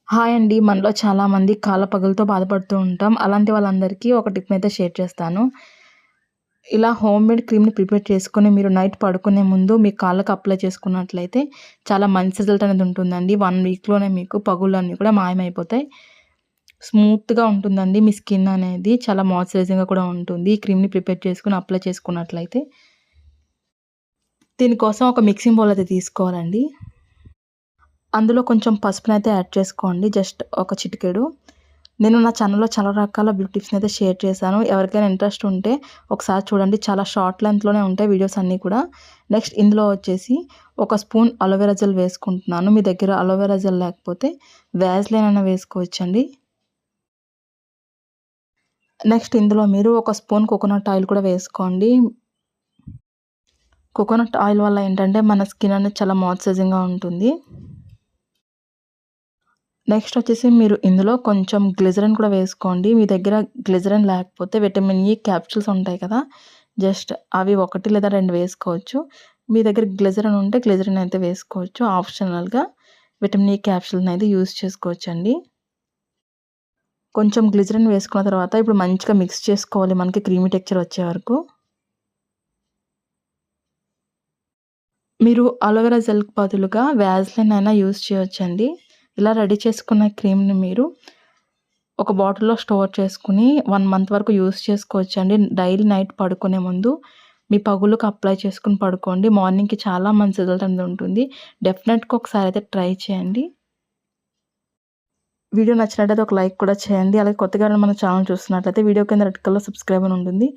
Hi అండి. మనలో చాలామంది కాళ్ళ పగులుతో బాధపడుతూ ఉంటాం. అలాంటి వాళ్ళందరికీ ఒక టిప్‌నైతే షేర్ చేస్తాను. ఇలా హోమ్‌మేడ్ క్రీమ్‌ని ప్రిపేర్ చేసుకొని మీరు నైట్ పడుకునే ముందు మీ కాళ్ళకి అప్లై చేసుకున్నట్లయితే చాలా మంచి రిజల్ట్ అనేది ఉంటుందండి. 1 వీక్‌లోనే మీకు పగుళ్ళన్నీ కూడా మాయమైపోతాయి. స్మూత్‌గా ఉంటుందండి మీ స్కిన్ అనేది. చాలా మాయిశ్చరైజింగ్‌గా కూడా ఉంటుంది. ఈ క్రీమ్‌ని ప్రిపేర్ చేసుకొని అప్లై చేసుకున్నట్లయితే. దీనికోసం ఒక మిక్సింగ్ బౌల్ అయితే తీసుకోవాలండి. అందులో కొంచెం పసుపునైతే యాడ్ చేసుకోండి. జస్ట్ ఒక చిటికెడు. నేను నా ఛానెల్‌లో చాలా రకాల బ్యూటీ టిప్స్‌నైతే షేర్ చేశాను. ఎవరికైనా ఇంట్రెస్ట్ ఉంటే ఒకసారి చూడండి. చాలా షార్ట్ లెంగ్త్‌లోనే ఉంటాయి వీడియోస్ అన్నీ కూడా. నెక్స్ట్ ఇందులో వచ్చేసి ఒక స్పూన్ అలోవెరా జెల్ వేసుకుంటున్నాను. మీ దగ్గర అలోవెరా జెల్ లేకపోతే వ్యాజ్‌లైన్ అయినా వేసుకోవచ్చండి. నెక్స్ట్ ఇందులో మీరు ఒక స్పూన్ కోకోనట్ ఆయిల్ కూడా వేసుకోండి. కోకోనట్ ఆయిల్ వల్ల ఏంటంటే మన స్కిన్ అనేది చాలా మాయిశ్చరైజింగ్‌గా ఉంటుంది. నెక్స్ట్ వచ్చేసి మీరు ఇందులో కొంచెం గ్లిజరిన్ కూడా వేసుకోండి. మీ దగ్గర గ్లిజరిన్ లేకపోతే విటమిన్ ఈ క్యాప్సూల్స్ ఉంటాయి కదా! జస్ట్ అవి 1 లేదా 2 వేసుకోవచ్చు. మీ దగ్గర గ్లిజరిన్ ఉంటే గ్లిజరిన్ అయితే వేసుకోవచ్చు. ఆప్షనల్‌గా విటమిన్ ఈ క్యాప్సూల్‌ని అయితే యూజ్ చేసుకోవచ్చండి. కొంచెం గ్లిజరిన్ వేసుకున్న తర్వాత ఇప్పుడు మంచిగా మిక్స్ చేసుకోవాలి మనకి క్రీమీ టెక్స్చర్ వచ్చే వరకు. మీరు అలోవెరా జెల్‌కి బదులుగా వ్యాజ్‌లిన్ అయినా యూజ్ చేయొచ్చండి. ఇలా రెడీ చేసుకున్న క్రీమ్‌ని మీరు ఒక బాటిల్‌లో స్టోర్ చేసుకొని 1 మంత్ వరకు యూజ్ చేసుకోవచ్చండి. డైలీ నైట్ పడుకునే ముందు మీ పగులుకి అప్లై చేసుకొని పడుకోండి. మార్నింగ్‌కి చాలా మంచి రిజల్ట్ అనేది ఉంటుంది. డెఫినెట్‌గా ఒకసారి అయితే ట్రై చేయండి. వీడియో నచ్చినట్లయితే ఒక లైక్ కూడా చేయండి. అలాగే కొత్తగా ఎవరైనా మన ఛానెల్ చూస్తున్నట్లయితే వీడియో కింద రెడ్ కలర్‌లో సబ్స్క్రైబ్ అని ఉంటుంది.